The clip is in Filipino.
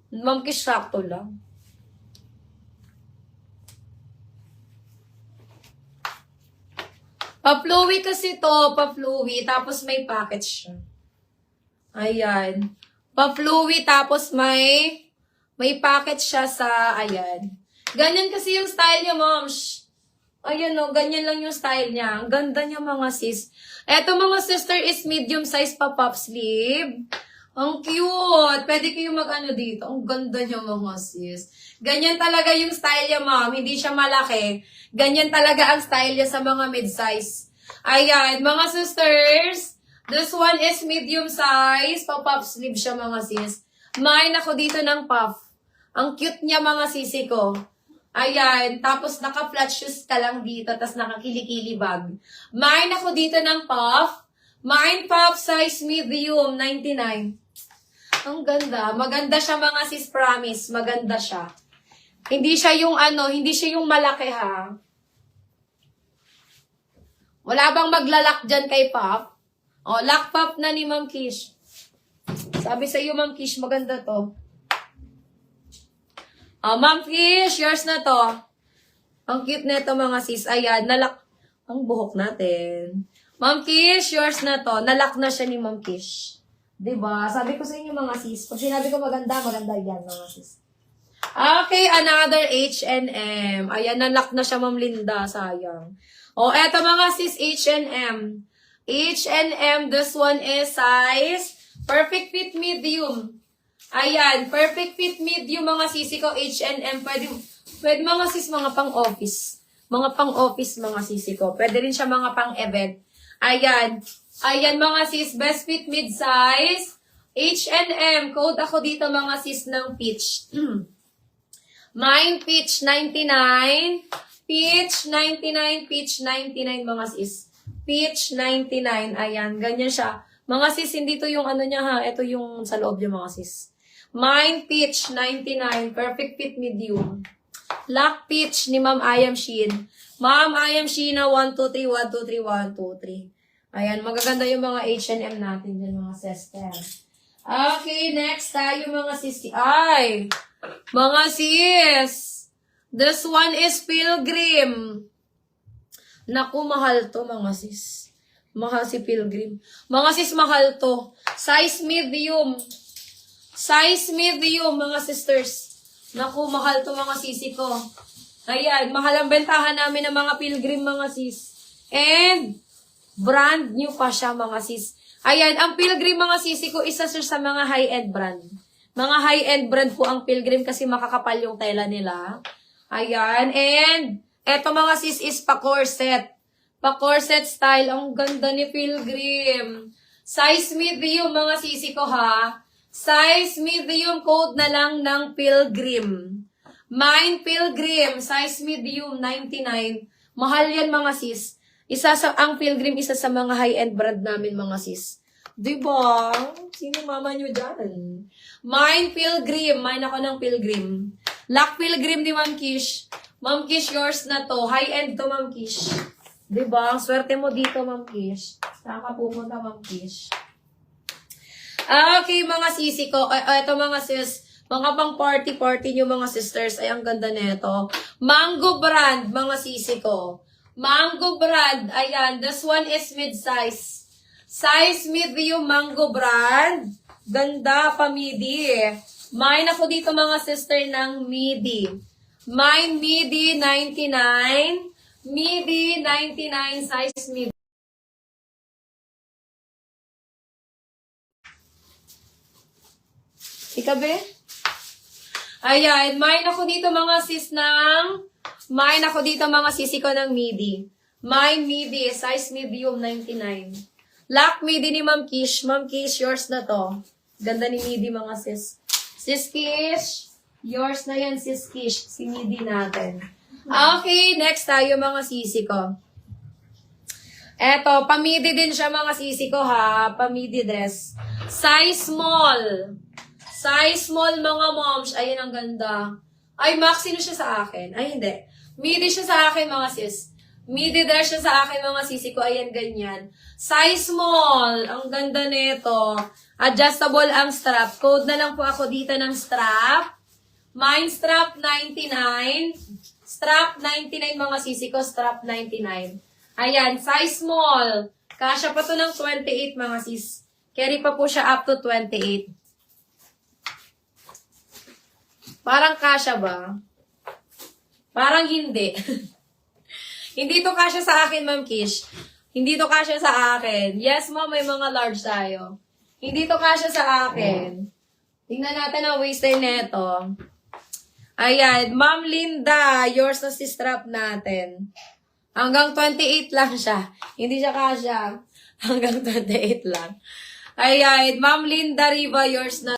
Ma'am Kish, sakto lang. Pa-flowy kasi to, pa-flowy, tapos may packet siya. Ayan. Pa-flowy, tapos may packet siya sa, ayan. Ganyan kasi yung style niya, moms. Ayan o, ganyan lang yung style niya. Ang ganda niya, mga sis. Eto, mga sister, is medium size pa puff sleeve. Ang cute. Pwede kayo mag-ano dito. Ang ganda niya, mga sis. Ganyan talaga yung style niya, ma'am. Hindi siya malaki. Ganyan talaga ang style niya sa mga mid-size. Ayan, mga sisters. This one is medium size. Pa-puff sleeve siya, mga sis. Main ako dito ng puff. Ang cute niya, mga sisi ko. Ayan, tapos naka-flat shoes ka lang dito, tapos nakakilikili bag. Main ako dito ng puff. Main puff size medium, 99. Ang ganda. Maganda siya, mga sis, promise. Maganda siya. Hindi siya yung hindi siya yung malaki, ha. Wala bang maglalak dyan kay Puff? O, lock Puff na ni Ma'am Kish. Sabi sa iyo, Ma'am Kish, maganda to. Ma'am Kish, yours na to. Ang cute nito, mga sis. Ayan, nalak. Ang buhok natin. Ma'am Kish, yours na to. Nalak na siya ni Ma'am Kish. Diba? Sabi ko sa inyo, mga sis. Pag sinabi ko maganda, maganda yan, mga sis. Okay, another H&M. Ayan, nalak na siya, Ma'am Linda. Sayang. O, eto, mga sis, H&M. H&M, this one is size perfect fit medium. Ayan, perfect fit medium, mga sisi ko, H&M. Pwede mga sis, mga pang-office. Mga pang-office, mga sisi ko. Pwede rin siya mga pang-event. Ayan. Ayan, mga sis, best fit mid-size. H&M. Code ako dito, mga sis, ng peach. Mine, peach, 99. Peach, 99. Peach, 99, mga sis. Peach, 99. Ayan, ganyan siya. Mga sis, hindi to yung niya, ha. Ito yung sa loob niya, mga sis. Mine Peach, 99. Perfect fit medium. Lock Peach ni Ma'am I Am Sheen. Ma'am I Am Sheena, 1, 2, 3, 1, 2, 3, 1, 2, 3. Ayan, magaganda yung mga H&M natin dyan, mga sister. Okay, next tayo, mga sis. Ay! Mga sis! This one is Pilgrim. Naku, mahal to, mga sis. Mahal si Pilgrim. Mga sis, mahal to. Size medium. Size medium, mga sisters. Naku, mahal to, mga sisi ko. Ayan, mahal ang bentahan namin ng mga Pilgrim, mga sis. And, brand new pa siya, mga sis. Ayan, ang Pilgrim, mga sisi ko, isa sa mga high-end brand. Mga high-end brand po ang Pilgrim kasi makakapal yung tela nila. Ayan, and, eto, mga sis, is pa-corset. Pa-corset style. Ang ganda ni Pilgrim. Size medium, mga sisi ko, ha. Size medium, code na lang ng Pilgrim. Mine Pilgrim, size medium, 99. Mahal yan, mga sis. Ang Pilgrim, isa sa mga high-end brand namin, mga sis. Diba? Sino mama nyo dyan? Mine Pilgrim. Mine ako ng Pilgrim. Lock Pilgrim ni Ma'am Kish. Ma'am Kish, yours na to. High-end to, Ma'am Kish. Diba? Ang swerte mo dito, Ma'am Kish. Saan ka pumunta, Ma'am Kish? Okay, mga sisi ko. Ito, mga sis. Mga pang party nyo, mga sisters. Ay, ang ganda nito. Mango brand, mga sisi ko. Mango brand. Ayan, this one is mid-size. Size medium, Mango brand. Ganda, pa-midi. Mine ako dito, mga sister, ng midi. Mine midi, 99. Midi, 99, size midi. Ikabe? Ayan, mine ako dito, mga sis, mine ako dito, mga sisi ko ng midi. Mine midi, size medium, 99. Lock midi ni Ma'am Kish. Ma'am Kish, yours na to. Ganda ni midi, mga sis. Sis Kish, yours na yan, sis Kish. Si midi natin. Okay, next tayo, mga sisi ko. Eto, pamidi din siya, mga sisi ko, ha. Pamidi dress. Size small. Size small, mga moms. Ayan, ang ganda. Ay, maxi na siya sa akin. Ay, hindi. Midi siya sa akin, mga sis. Midi dress siya sa akin, mga sisi ko. Ayan, ganyan. Size small. Ang ganda nito. Adjustable ang strap. Code na lang po ako dito ng strap. Mine strap 99. Strap 99, mga sisi ko. Strap 99. Ayan, size small. Kasya pa to ng 28, mga sis. Carry pa po siya up to 28. Parang kasya ba? Parang hindi. Hindi to kasya sa akin, Ma'am Kish. Hindi to kasya sa akin. Yes, ma'am, may mga large tayo. Hindi to kasya sa akin. Tingnan natin ang waistline neto. Ayan, Ma'am Linda, yours na si strap natin. Hanggang 28 lang siya. Hindi siya kasya. Hanggang 28 lang. Ayan, Ma'am Linda Riva, yours na.